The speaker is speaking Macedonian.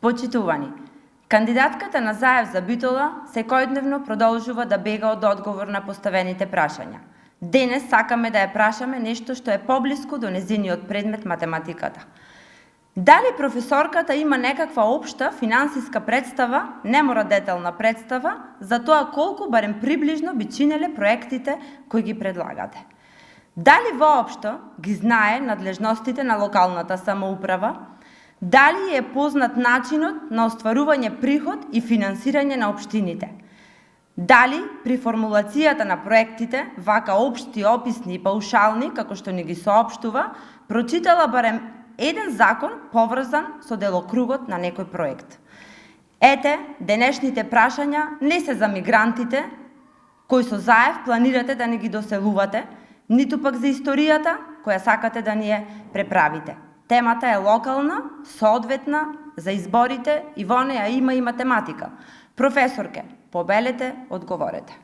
Почитувани, кандидатката на Заев за Битола секојдневно продолжува да бега од одговор на поставените прашања. Денес сакаме да ја прашаме нешто што е поблиску до незиниот предмет математиката. Дали професорката има некаква општа финансиска представа, не мора детална представа, за тоа колку барем приближно би чинеле проектите кои ги предлагате? Дали воопшто ги знае надлежностите на локалната самоуправа? Дали е познат начинот на остварување приход и финансирање на општините? Дали при формулацијата на проектите, вака општи, описни и паушални, како што ни ги соопштува, прочитала барем еден закон поврзан со делокругот на некој проект? Ете, денешните прашања не се за мигрантите, кои со Заев планирате да ни ги доселувате, ниту пак за историјата, која сакате да ни ја преправите. Темата е локална, соодветна, за изборите и во неја има и математика. Професорке, побелете, одговорете.